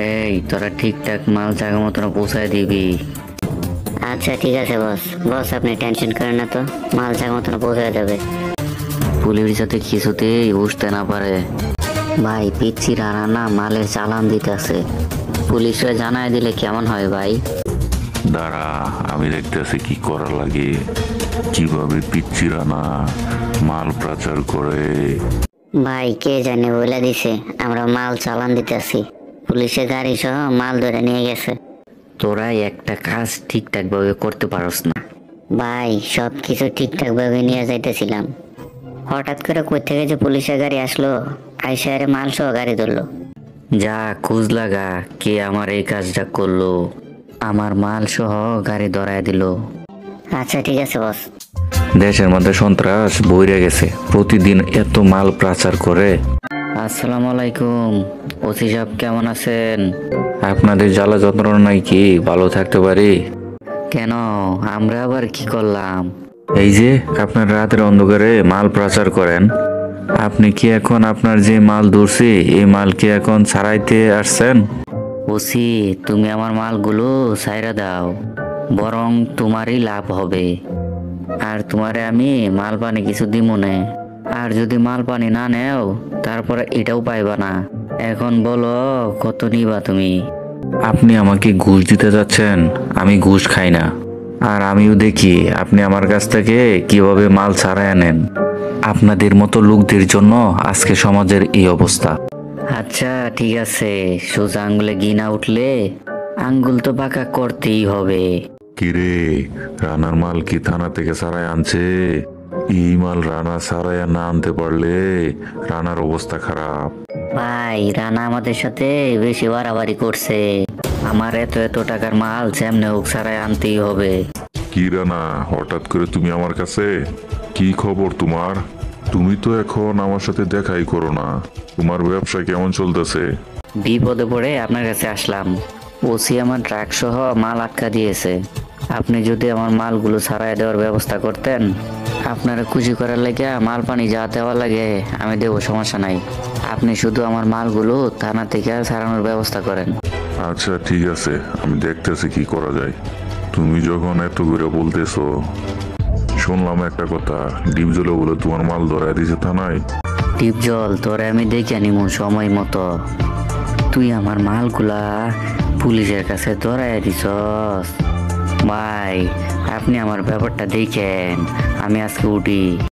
এই তোরা ঠিকঠাক মাল জায়গা মতন পৌঁছায় দিবি। আচ্ছা ঠিক আছে বস। বস আপনি টেনশন করেন না তো, মাল জায়গা মতন পৌঁছে যাবে। পুলিশ যাতে কিছুতেই বুঝতে না পারে। ভাই পিচ্ছি রানা না মালের চালান দিতেছে, পুলিশরা জানায় দিলে কেমন হয় ভাই? দাঁড়া, আমি দেখতেছি কি করা লাগে, কিভাবে পিচ্ছিরা না মাল পাচার করে। ভাই কে জানে বলে দিছে আমরা মাল চালান দিতেছি, পুলিশের গাড়ি সহ মাল ধরে নিয়ে গেছে। তোরা একটা কাজ ঠিকঠাক ভাবে করতে পারস না। ভাই সব কিছু ঠিকঠাক ভাবে নিয়ে যাইতেছিলাম, হঠাৎ করে কই থেকে যে পুলিশের গাড়ি আসলো, আইসারে মাল সহ গাড়ি ধরলো। যা খোঁজ লাগা কে আমার এই কাজটা করলো, আমার মাল সহ গাড়ি ধরায় দিল। আচ্ছা ঠিক আছে বস। দেশের মধ্যে সন্ত্রাস বইরে গেছে, প্রতিদিন এত মাল পাচার করে। আসসালামু আলাইকুম, ওসি সাহেব কেমন আছেন? আপনাদের জ্বালা যন্ত্রণা নাই কি ভালো থাকতে পারি? কেন আমরা আবার কি করলাম? এই যে আপনার রাতের অন্ধকারে মাল পাচার করেন, আপনি কি এখন আপনার যে মাল ধরছি এই মাল কি এখন ছাড়াইতে আসছেন? ওসি তুমি আমার মালগুলো ছাইরা দাও, বরং তোমারই লাভ হবে। আর তোমারে আমি মাল পানি কিছু দিমু নে, আর যদি মাল পানি না নেও তারপরে এটাও পাইবা না। এখন বলো কত নিবা তুমি? আপনি আমাকে ঘুষ দিতে যাচ্ছেন? আমি ঘুষ খাই না, আর আমিও দেখি আপনি আমার কাছ থেকে কিভাবে মাল ছাড়াই আনেন। আপনাদের মতো লোকদের জন্য আজকে সমাজের এই অবস্থা। আচ্ছা ঠিক আছে, সোজা আঙ্গুলে ঘি না উঠলে আঙ্গুল তো বাঁকা করতেই হবে। কিরে, রানার মাল কি থানা থেকে সারাই আনছে? এই মাল রানা সারাই না আনতে পারলে রানার অবস্থা খারাপ। ভাই রানা আমাদের সাথে বেশি বাড়াবাড়ি করছে, আমার এত এত টাকার মাল যেমনে হোক ছাড়াই আনতেই হবে। কি রানা, হঠাৎ করে তুমি আমার কাছে? কি খবর তোমার? তুমি তো এখন আমার সাথে দেখাই করো না, তোমার ব্যবসা কেমন চলতেছে? বিপদে পড়ে আপনার কাছে আসলাম, ওসি আমার ট্রাক সহ মাল আটকা দিয়েছে। আপনি যদি আমার মালগুলো ছাড়াই দেওয়ার ব্যবস্থা করতেন, আপনারা খুশি করার লাগে মাল পানি যা দেওয়া লাগে আমি দেবো, সমস্যা নাই। আপনি শুধু আমার মালগুলো থানা থেকে ছাড়ানোর ব্যবস্থা করেন। আচ্ছা ঠিক আছে, আমি দেখতেছি কি করা যায়। তুমি যখন এত করে বলতেছো, শুনলাম একটা কথা, ডিপ জলে বলে তোমার মাল ধরায় দিছে থানায়। টিপ জল তোরে আমি দেখে নিমু সময় মতো। তুই আমার মালগুলা পুলিশের কাছে ধরাই দিছস। ভাই আপনি আমার ব্যাপারটা দেখেন, আমি আজকে উঠি।